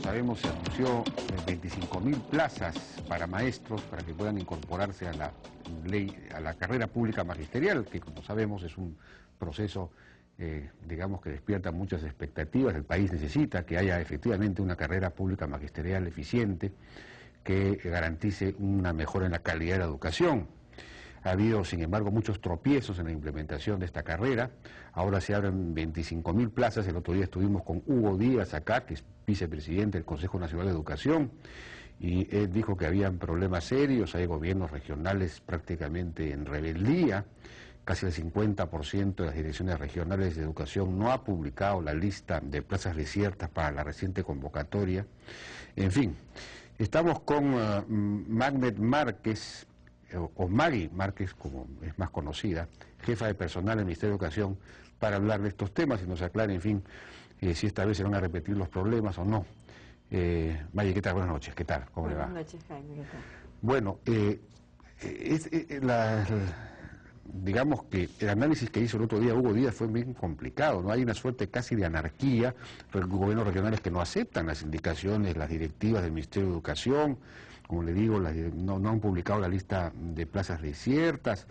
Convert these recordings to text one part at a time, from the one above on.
sabemos, se anunció 25.000 plazas para maestros para que puedan incorporarse a la carrera pública magisterial, que como sabemos es un proceso, digamos, que despierta muchas expectativas. El país necesita que haya efectivamente una carrera pública magisterial eficiente que garantice una mejora en la calidad de la educación. Ha habido, sin embargo, muchos tropiezos en la implementación de esta carrera. Ahora se abren 25.000 plazas. El otro día estuvimos con Hugo Díaz acá, que es vicepresidente del Consejo Nacional de Educación, y él dijo que habían problemas serios, hay gobiernos regionales prácticamente en rebeldía. Casi el 50% de las direcciones regionales de educación no ha publicado la lista de plazas desiertas para la reciente convocatoria. En fin, estamos con Magnet Márquez, o Maggie Márquez, como es más conocida, jefa de personal del Ministerio de Educación, para hablar de estos temas y nos aclare, en fin, si esta vez se van a repetir los problemas o no. Maggie, ¿qué tal? Buenas noches, ¿qué tal? ¿Cómo le va? Buenas noches, Jaime, ¿qué tal? Bueno, digamos que el análisis que hizo el otro día Hugo Díaz fue bien complicado, ¿no? Hay una suerte casi de anarquía, gobiernos regionales que no aceptan las indicaciones, las directivas del Ministerio de Educación. Como le digo, no han publicado la lista de plazas desiertas.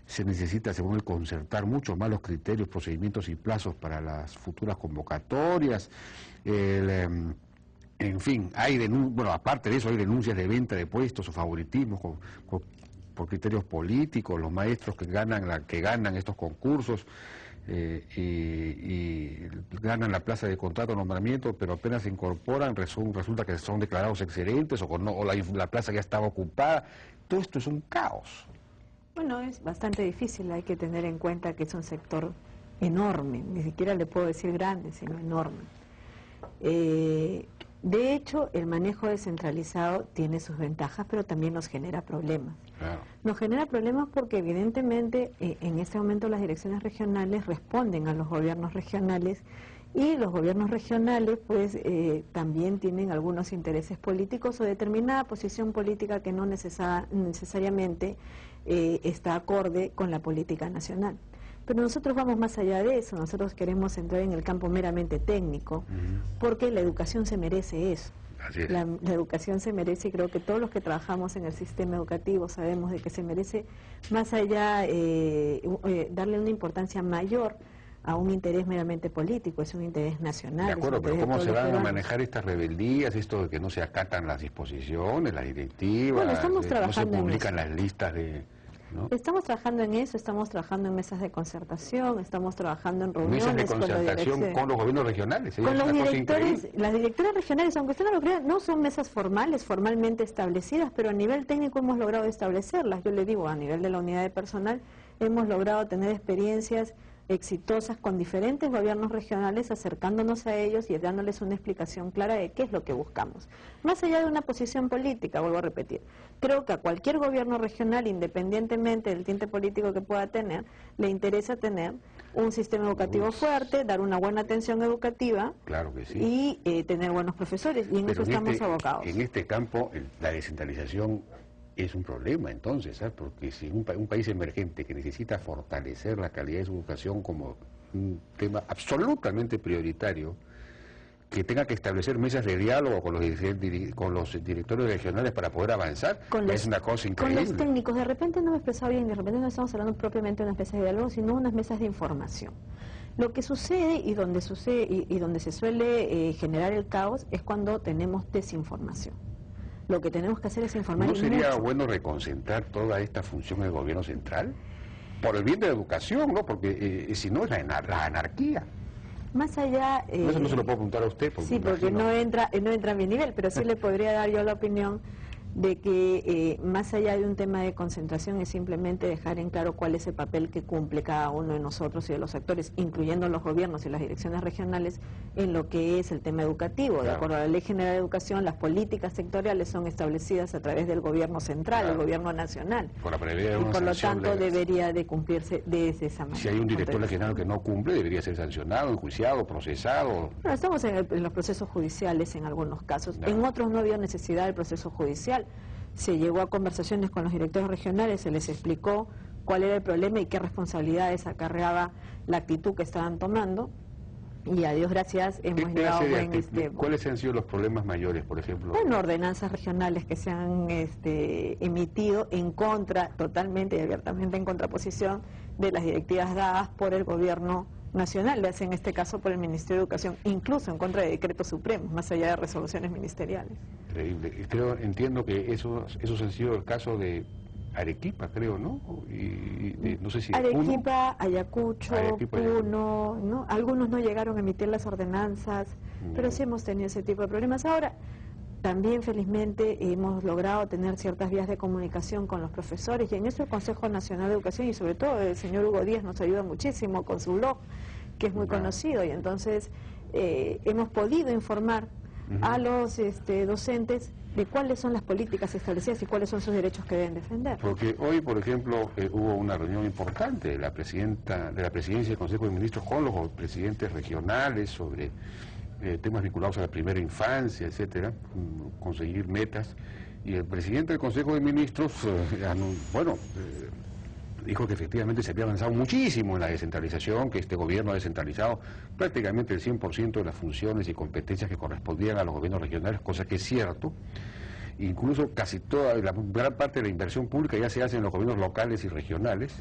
Se necesita, según él, concertar mucho más los criterios, procedimientos y plazos para las futuras convocatorias. En fin, aparte de eso, hay denuncias de venta de puestos o favoritismos por criterios políticos, los maestros que ganan estos concursos y ganan la plaza de contrato o nombramiento, pero apenas se incorporan, resulta que son declarados excelentes o la plaza ya estaba ocupada. Todo esto es un caos. Bueno, es bastante difícil, hay que tener en cuenta que es un sector enorme, ni siquiera le puedo decir grande, sino enorme. De hecho, el manejo descentralizado tiene sus ventajas, pero también nos genera problemas. Claro. Nos genera problemas porque evidentemente en este momento las direcciones regionales responden a los gobiernos regionales y los gobiernos regionales pues también tienen algunos intereses políticos o determinada posición política que no necesariamente está acorde con la política nacional. Pero nosotros vamos más allá de eso, nosotros queremos entrar en el campo meramente técnico, porque la educación se merece eso. Así es. La educación se merece, y creo que todos los que trabajamos en el sistema educativo sabemos de que se merece, más allá, darle una importancia mayor a un interés meramente político, es un interés nacional. De acuerdo, pero ¿cómo se van a peruanos manejar estas rebeldías, esto de que no se acatan las disposiciones, las directivas, bueno, estamos no se trabajando publican las listas de... ¿no? Estamos trabajando en eso, estamos trabajando en mesas de concertación, estamos trabajando en reuniones Mesas de concertación con los gobiernos regionales. Con los directores, las directoras regionales, aunque usted no lo crea, no son mesas formales, formalmente establecidas, pero a nivel técnico hemos logrado establecerlas. Yo le digo, a nivel de la unidad de personal, hemos logrado tener experiencias exitosas con diferentes gobiernos regionales, acercándonos a ellos y dándoles una explicación clara de qué es lo que buscamos. Más allá de una posición política, vuelvo a repetir, creo que a cualquier gobierno regional, independientemente del tinte político que pueda tener, le interesa tener un sistema educativo fuerte, dar una buena atención educativa, claro que sí, y tener buenos profesores, y en eso estamos abocados. En este campo, la descentralización es un problema, entonces, ¿sabes? Porque si un país emergente que necesita fortalecer la calidad de su educación como un tema absolutamente prioritario, que tenga que establecer mesas de diálogo con los directores regionales para poder avanzar, es una cosa increíble. Con los técnicos, de repente no me he expresado bien, de repente no estamos hablando propiamente de unas mesas de diálogo, sino unas mesas de información. Lo que sucede y donde se suele generar el caos es cuando tenemos desinformación. Lo que tenemos que hacer es informar. ¿No sería bueno reconcentrar toda esta función del gobierno central? Por el bien de la educación, ¿no? Porque si no es la anarquía. Más allá... Eso no se lo puedo preguntar a usted. Sí, porque no entra a mi nivel, pero sí le podría dar yo la opinión de que más allá de un tema de concentración es simplemente dejar en claro cuál es el papel que cumple cada uno de nosotros y de los actores, incluyendo los gobiernos y las direcciones regionales, en lo que es el tema educativo. Claro. De acuerdo a la Ley General de Educación, las políticas sectoriales son establecidas a través del gobierno central, claro, el gobierno nacional. Con la previa y por lo tanto debería de cumplirse de esa manera. Si hay un director regional que no cumple, debería ser sancionado, enjuiciado, procesado. Bueno, estamos en los procesos judiciales en algunos casos. No. En otros no había necesidad del proceso judicial. Se llegó a conversaciones con los directores regionales, se les explicó cuál era el problema y qué responsabilidades acarreaba la actitud que estaban tomando, y a Dios gracias hemos llegado buen... ¿Cuáles han sido los problemas mayores, por ejemplo? Bueno, ordenanzas regionales que se han emitido en contra, totalmente y abiertamente en contraposición de las directivas dadas por el gobierno nacional, en este caso por el Ministerio de Educación, incluso en contra de decretos supremos, más allá de resoluciones ministeriales. Increíble. Entiendo que esos han sido el caso de Arequipa, creo, ¿no? No sé si Arequipa, Ayacucho, Puno, ¿no? Algunos no llegaron a emitir las ordenanzas, pero sí hemos tenido ese tipo de problemas. Ahora, también felizmente hemos logrado tener ciertas vías de comunicación con los profesores, y en eso el Consejo Nacional de Educación y sobre todo el señor Hugo Díaz nos ayuda muchísimo con su blog, que es muy conocido, y entonces hemos podido informar a los docentes de cuáles son las políticas establecidas y cuáles son sus derechos que deben defender. Porque hoy, por ejemplo, hubo una reunión importante de la presidencia del Consejo de Ministros con los presidentes regionales sobre temas vinculados a la primera infancia, etcétera, conseguir metas, y el presidente del Consejo de Ministros, dijo que efectivamente se había avanzado muchísimo en la descentralización, que este gobierno ha descentralizado prácticamente el 100% de las funciones y competencias que correspondían a los gobiernos regionales, cosa que es cierto. Incluso casi toda la gran parte de la inversión pública ya se hace en los gobiernos locales y regionales,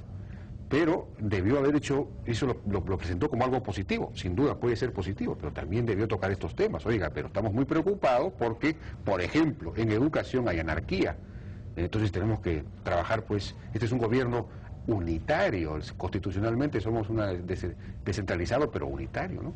pero debió haber hecho, eso lo presentó como algo positivo, sin duda puede ser positivo, pero también debió tocar estos temas. Oiga, pero estamos muy preocupados porque, por ejemplo, en educación hay anarquía, entonces tenemos que trabajar, pues, este es un gobierno unitario, constitucionalmente somos descentralizado pero unitario, ¿no?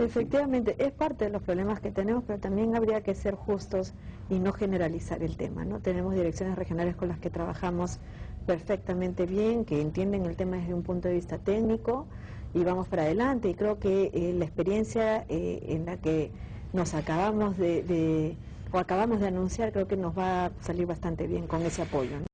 Efectivamente, es parte de los problemas que tenemos, pero también habría que ser justos y no generalizar el tema, ¿no? Tenemos direcciones regionales con las que trabajamos perfectamente bien, que entienden el tema desde un punto de vista técnico y vamos para adelante, y creo que la experiencia en la que nos acabamos de anunciar, creo que nos va a salir bastante bien con ese apoyo, ¿no?